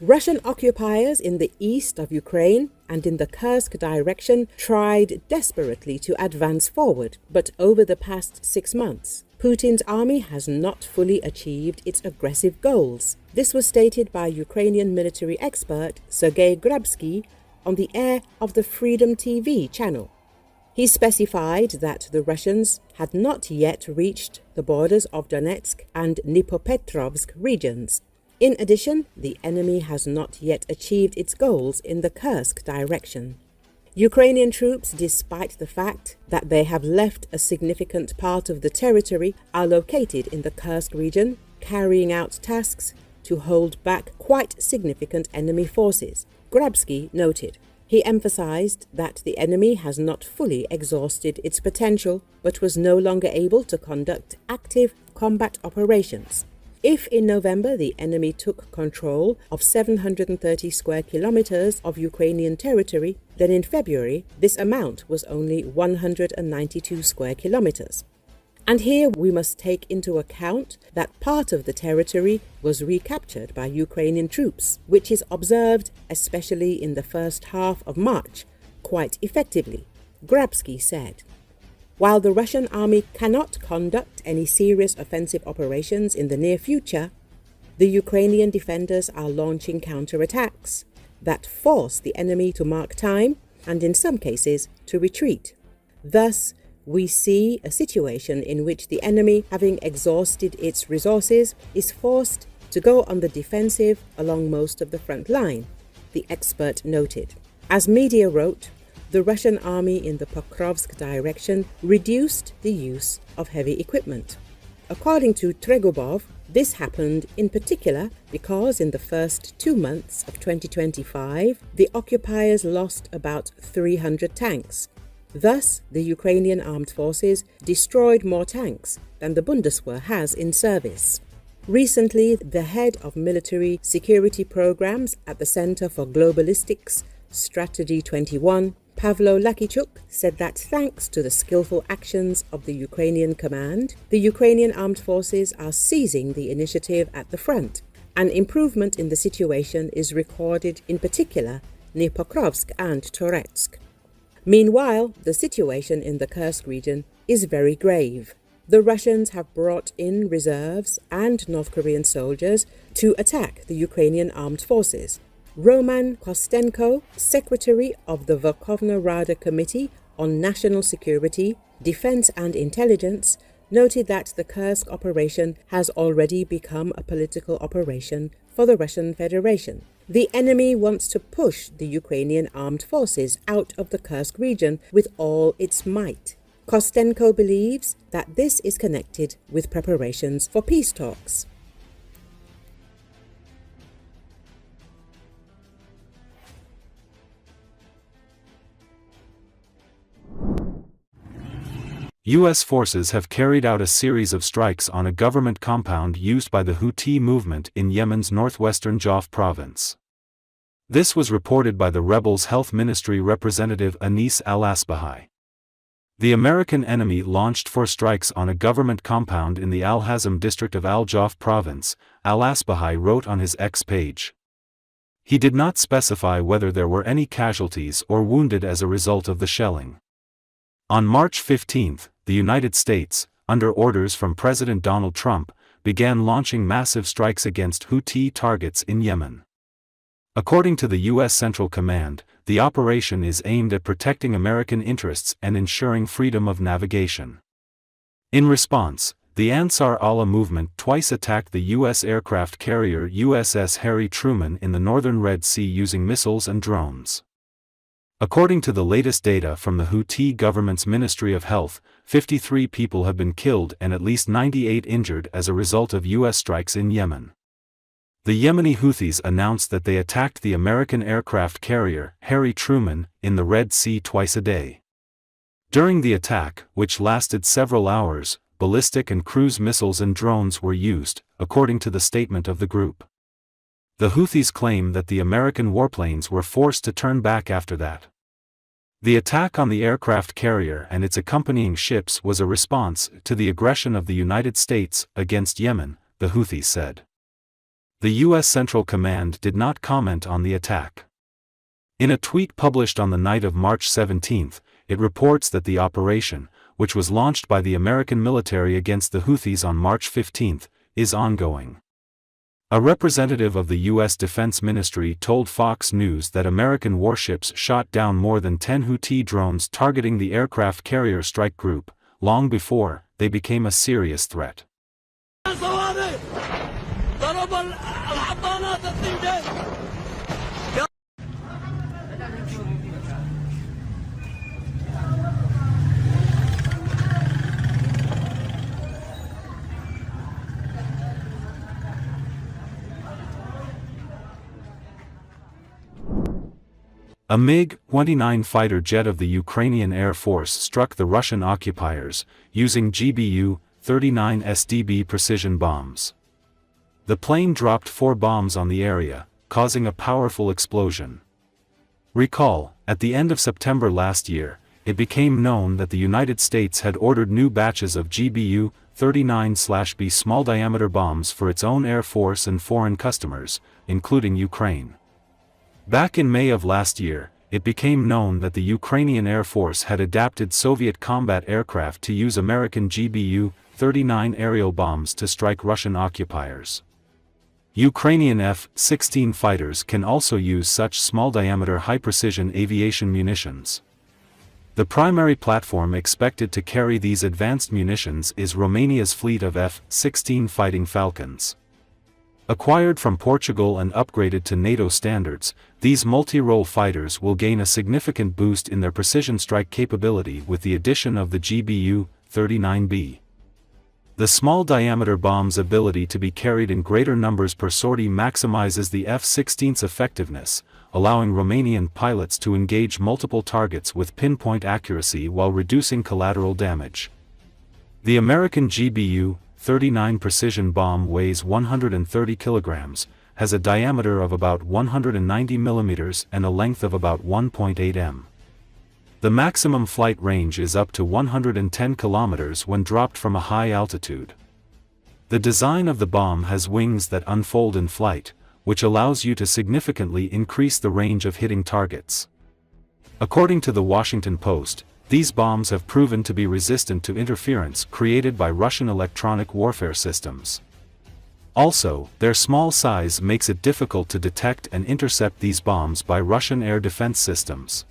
Russian occupiers in the east of Ukraine and in the Kursk direction tried desperately to advance forward, but over the past 6 months, Putin's army has not fully achieved its aggressive goals. This was stated by Ukrainian military expert Sergei Grabsky on the air of the Freedom TV channel. He specified that the Russians had not yet reached the borders of Donetsk and Dnepropetrovsk regions. In addition, the enemy has not yet achieved its goals in the Kursk direction. Ukrainian troops, despite the fact that they have left a significant part of the territory, are located in the Kursk region, carrying out tasks to hold back quite significant enemy forces, Grabsky noted. He emphasized that the enemy has not fully exhausted its potential, but was no longer able to conduct active combat operations. If in November the enemy took control of 730 square kilometers of Ukrainian territory, then in February this amount was only 192 square kilometers. And here we must take into account that part of the territory was recaptured by Ukrainian troops, which is observed, especially in the first half of March, quite effectively, Grabsky said. While the Russian army cannot conduct any serious offensive operations in the near future, the Ukrainian defenders are launching counterattacks that force the enemy to mark time and, in some cases, to retreat. Thus, we see a situation in which the enemy, having exhausted its resources, is forced to go on the defensive along most of the front line, the expert noted. As media wrote, the Russian army in the Pokrovsk direction reduced the use of heavy equipment. According to Tregubov, this happened in particular because in the first 2 months of 2025, the occupiers lost about 300 tanks. Thus, the Ukrainian Armed Forces destroyed more tanks than the Bundeswehr has in service. Recently, the head of military security programs at the Center for Globalistics, Strategy 21, Pavlo Lakichuk, said that thanks to the skillful actions of the Ukrainian command, the Ukrainian armed forces are seizing the initiative at the front. An improvement in the situation is recorded in particular near Pokrovsk and Toretsk. Meanwhile, the situation in the Kursk region is very grave. The Russians have brought in reserves and North Korean soldiers to attack the Ukrainian armed forces. Roman Kostenko, secretary of the Verkhovna Rada Committee on National Security, Defense and Intelligence, noted that the Kursk operation has already become a political operation for the Russian Federation. The enemy wants to push the Ukrainian armed forces out of the Kursk region with all its might. Kostenko believes that this is connected with preparations for peace talks. U.S. forces have carried out a series of strikes on a government compound used by the Houthi movement in Yemen's northwestern Kyiv province. This was reported by the rebels' health ministry representative Anis al-Asbahi. The American enemy launched 4 strikes on a government compound in the Al-Hazm district of Al-Jawf province, al-Asbahi wrote on his X page. He did not specify whether there were any casualties or wounded as a result of the shelling. On March 15, the United States, under orders from President Donald Trump, began launching massive strikes against Houthi targets in Yemen. According to the U.S. Central Command, the operation is aimed at protecting American interests and ensuring freedom of navigation. In response, the Ansar Allah movement twice attacked the U.S. aircraft carrier USS Harry Truman in the northern Red Sea using missiles and drones. According to the latest data from the Houthi government's Ministry of Health, 53 people have been killed and at least 98 injured as a result of U.S. strikes in Yemen. The Yemeni Houthis announced that they attacked the American aircraft carrier Harry Truman in the Red Sea twice a day. During the attack, which lasted several hours, ballistic and cruise missiles and drones were used, according to the statement of the group. The Houthis claim that the American warplanes were forced to turn back after that. The attack on the aircraft carrier and its accompanying ships was a response to the aggression of the United States against Yemen, the Houthis said. The U.S. Central Command did not comment on the attack. In a tweet published on the night of March 17, it reports that the operation, which was launched by the American military against the Houthis on March 15, is ongoing. A representative of the U.S. Defense Ministry told Fox News that American warships shot down more than 10 Houthi drones targeting the aircraft carrier strike group, long before they became a serious threat. A MiG-29 fighter jet of the Ukrainian Air Force struck the Russian occupiers, using GBU-39 SDB precision bombs. The plane dropped 4 bombs on the area, causing a powerful explosion. Recall, at the end of September last year, it became known that the United States had ordered new batches of GBU-39/B small-diameter bombs for its own Air Force and foreign customers, including Ukraine. Back in May of last year, it became known that the Ukrainian Air Force had adapted Soviet combat aircraft to use American GBU-39 aerial bombs to strike Russian occupiers. Ukrainian F-16 fighters can also use such small-diameter high-precision aviation munitions. The primary platform expected to carry these advanced munitions is Romania's fleet of F-16 Fighting Falcons. Acquired from Portugal and upgraded to NATO standards, these multi-role fighters will gain a significant boost in their precision strike capability with the addition of the GBU-39B. The small-diameter bomb's ability to be carried in greater numbers per sortie maximizes the F-16's effectiveness, allowing Romanian pilots to engage multiple targets with pinpoint accuracy while reducing collateral damage. The American GBU-39 precision bomb weighs 130 kilograms, has a diameter of about 190 millimeters and a length of about 1.8 m. The maximum flight range is up to 110 kilometers when dropped from a high altitude. The design of the bomb has wings that unfold in flight, which allows you to significantly increase the range of hitting targets. According to the Washington Post, these bombs have proven to be resistant to interference created by Russian electronic warfare systems. Also, their small size makes it difficult to detect and intercept these bombs by Russian air defense systems.